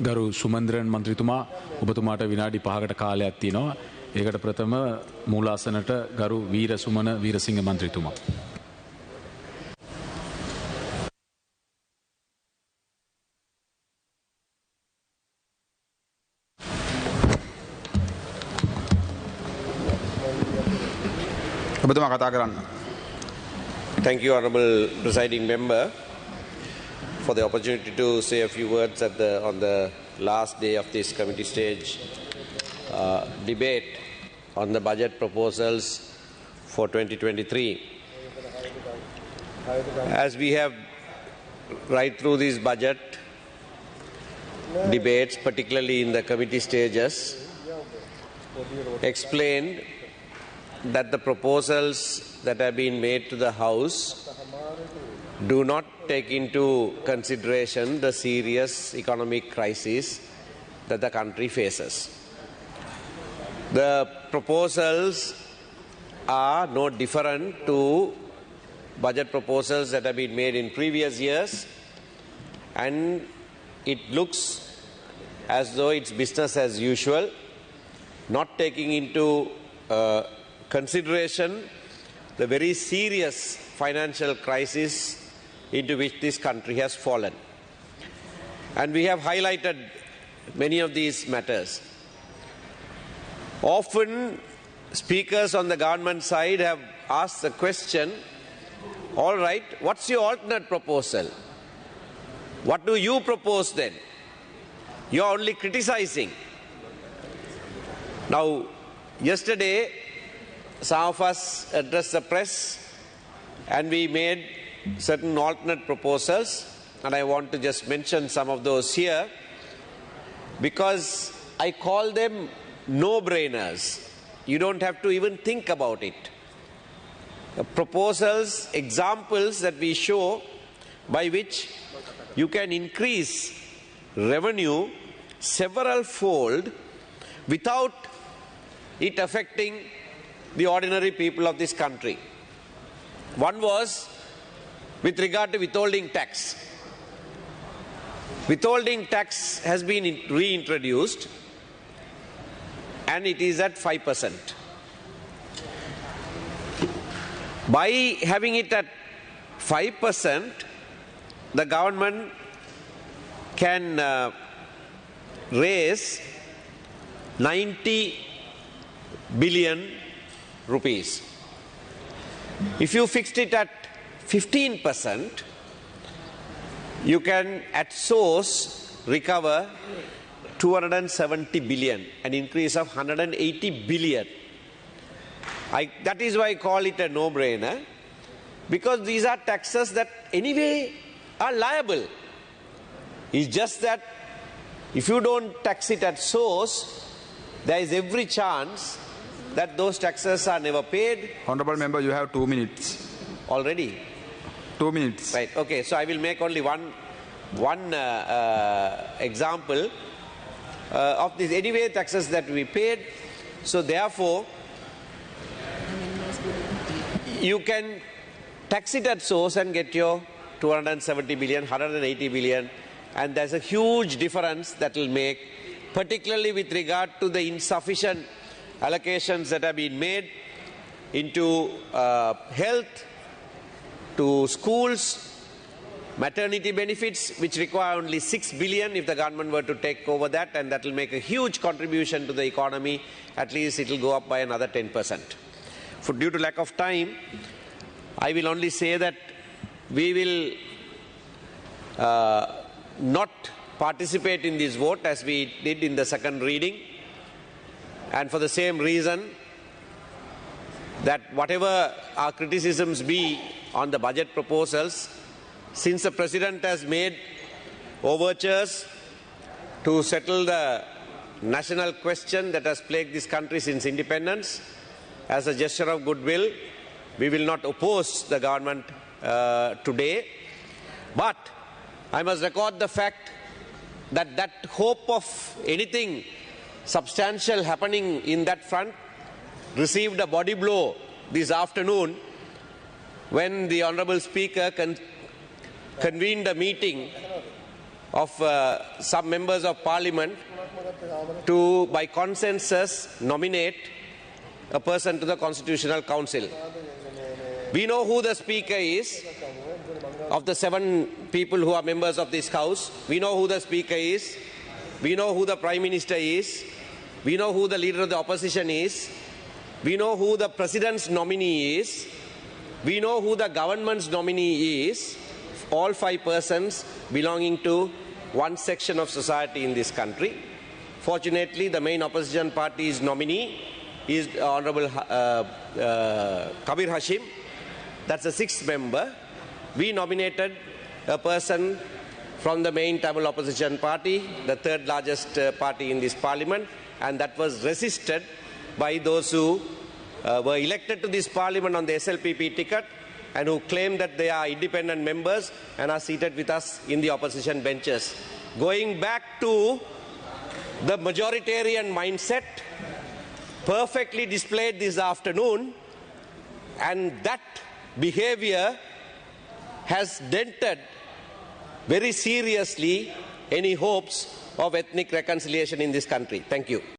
ගරු සුමන්ද්‍රන් මන්ත්‍රීතුමා ඔබතුමාට විනාඩි 5කට කාලයක් තියෙනවා. ඒකට ප්‍රථම මූලාසනට ගරු වීරසුමන වීරසිංහ මන්ත්‍රීතුමා. ඔබතුමා කතා කරන්න. Thank you, Honourable Presiding Member, for the opportunity to say a few words on the last day of this committee stage debate on the budget proposals for 2023. As we have right through these budget debates, particularly in the committee stages, explained that the proposals that have been made to the House do not take into consideration the serious economic crisis that the country faces. The proposals are no different to budget proposals that have been made in previous years, and it looks as though it's business as usual, not taking into consideration the very serious financial crisis into which this country has fallen. And we have highlighted many of these matters. Often speakers on the government side have asked the question, all right, what's your alternate proposal? What do you propose then? You're only criticizing. Now, yesterday, some of us addressed the press and we made certain alternate proposals, and I want to just mention some of those here because I call them no-brainers. You don't have to even think about it. Proposals, examples that we show by which you can increase revenue several fold without it affecting the ordinary people of this country. One was with regard to withholding tax. Withholding tax has been reintroduced and it is at 5%. By having it at 5%, the government can raise 90 billion rupees. If you fixed it at 15%, you can at source recover 270 billion, an increase of 180 billion. That is why I call it a no-brainer, because these are taxes that anyway are liable. It's just that if you don't tax it at source, there is every chance that those taxes are never paid. Honourable Member, you have 2 minutes. Already? 2 minutes. Right, okay, so I will make only one example of these anyway taxes that we paid. So therefore, you can tax it at source and get your 270 billion, 180 billion, and there's a huge difference that will make, particularly with regard to the insufficient allocations that have been made into health, to schools, maternity benefits, which require only 6 billion if the government were to take over that, and that will make a huge contribution to the economy. At least it will go up by another 10%. Due to lack of time, I will only say that we will not participate in this vote as we did in the second reading, and for the same reason that whatever our criticisms be on the budget proposals, since the President has made overtures to settle the national question that has plagued this country since independence, as a gesture of goodwill, we will not oppose the government today. But I must record the fact that hope of anything substantial happening in that front received a body blow this afternoon when the Honourable Speaker convened a meeting of some members of parliament to, by consensus, nominate a person to the Constitutional Council. We know who the speaker is. Of the 7 people who are members of this house, we know who the speaker is. We know who the prime minister is. We know who the leader of the opposition is. We know who the president's nominee is. We know who the government's nominee is. All 5 persons belonging to one section of society in this country. Fortunately, the main opposition party's nominee is Honorable Kabir Hashim. That's the 6th member. We nominated a person from the main Tamil opposition party, the 3rd largest party in this parliament, and that was resisted by those who were elected to this parliament on the SLPP ticket and who claim that they are independent members and are seated with us in the opposition benches. Going back to the majoritarian mindset, perfectly displayed this afternoon, and that behavior has dented very seriously any hopes of ethnic reconciliation in this country. Thank you.